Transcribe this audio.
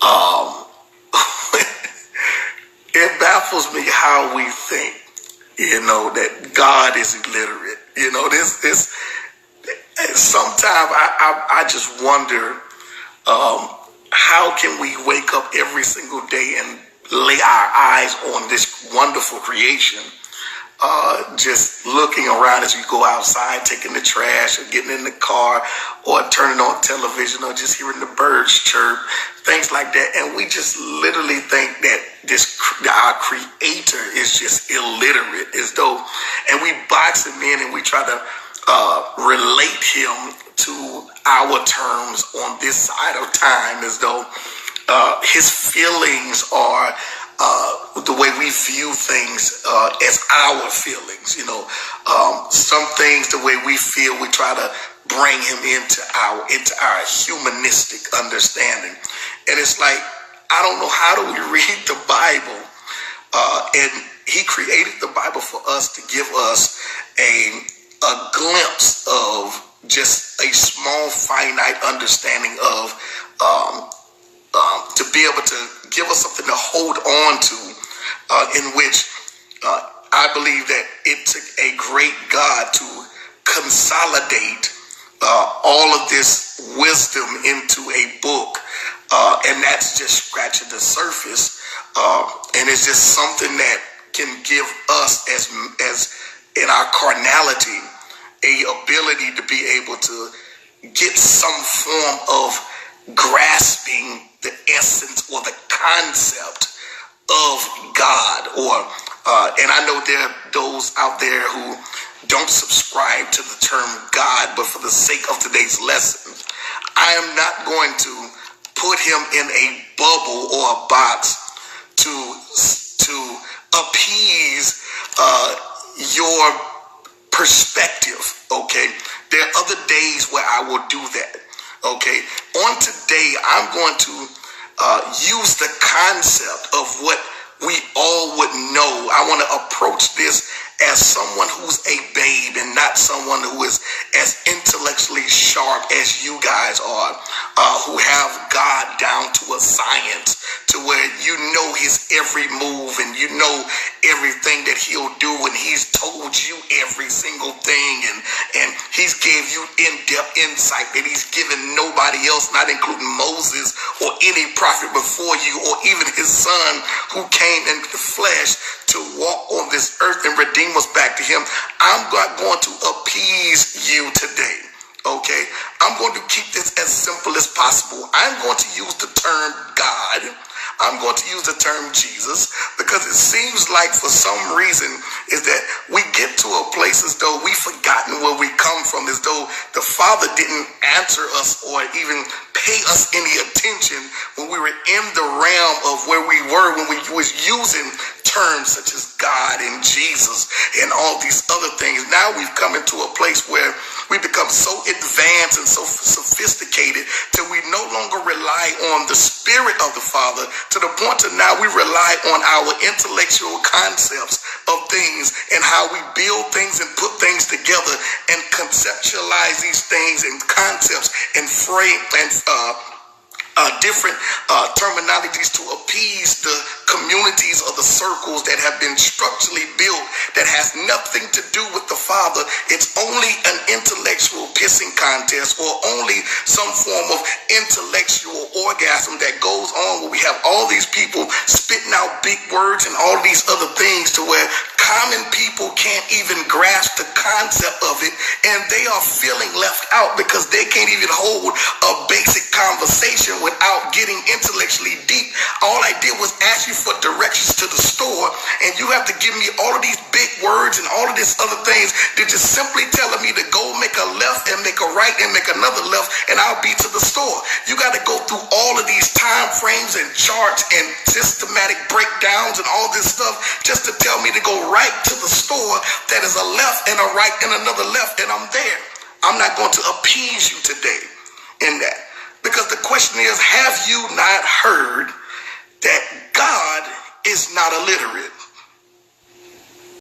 Um, it baffles me how we think, that God is illiterate. This. Sometimes I just wonder, how can we wake up every single day and lay our eyes on this wonderful creation, just looking around as we go outside, taking the trash or getting in the car or turning on television or just hearing the birds chirp, things like that. And we just literally think that our creator is just illiterate, as though, and we box him in and we try to relate him to our terms on this side of time, as though his feelings are the way we view things as our feelings. Some things the way we feel, we try to bring him into our humanistic understanding. And it's like, I don't know, how do we read the Bible? And he created the Bible for us to give us a glimpse of just a small finite understanding of to be able to give us something to hold on to, in which I believe that it took a great God to consolidate all of this wisdom into a book, and that's just scratching the surface, and it's just something that can give us as in our carnality a ability to be able to get some form of grasping the essence or the concept of God, or and I know there are those out there who don't subscribe to the term God, but for the sake of today's lesson, I am not going to put him in a bubble or a box to appease your perspective. Okay, there are other days where I will do that. Okay, on today, I'm going to use the concept of what we all would know. I want to approach this as someone who's a babe and not someone who is as intellectually sharp as you guys are, who have God down to a science, to where you know his every move and you know everything that he'll do, and he's told you every single thing, and he's gave you in-depth insight that he's given nobody else, not including Moses or any prophet before you, or even his son who came in the flesh to walk on this earth and redeem us back to him. I'm not going to appease you today. Okay, I'm going to keep this as simple as possible. I'm going to use the term God. I'm going to use the term Jesus, because it seems like for some reason is that we get to a place as though we've forgotten where we come from, as though the Father didn't answer us or even pay us any attention when we were in the realm of where we were when we was using terms such as God and Jesus and all these other things. Now we've come into a place where we become so advanced and so sophisticated till we no longer rely on the Spirit of the Father, to the point that now we rely on our intellectual concepts of things and how we build things and put things together and conceptualize these things and concepts and frame and different terminologies to appease the communities or the circles that have been structurally built that has nothing to do with the Father. It's only an intellectual pissing contest, or only some form of intellectual orgasm that goes on where we have all these people spitting out big words and all these other things, to where common people can't even grasp the concept of it, and they are feeling left out because they can't even hold a basic conversation without getting intellectually deep. All I did was ask you for directions to the store, and you have to give me all of these big words and all of these other things that just simply telling me to go make a left and make a right and make another left, and I'll be to the store. You got to go through all of these time frames and charts and systematic breakdowns and all this stuff just to tell me to go right to the store that is a left and a right and another left, and I'm there. I'm not going to appease you today in that, because the question is, have you not heard that God is not illiterate?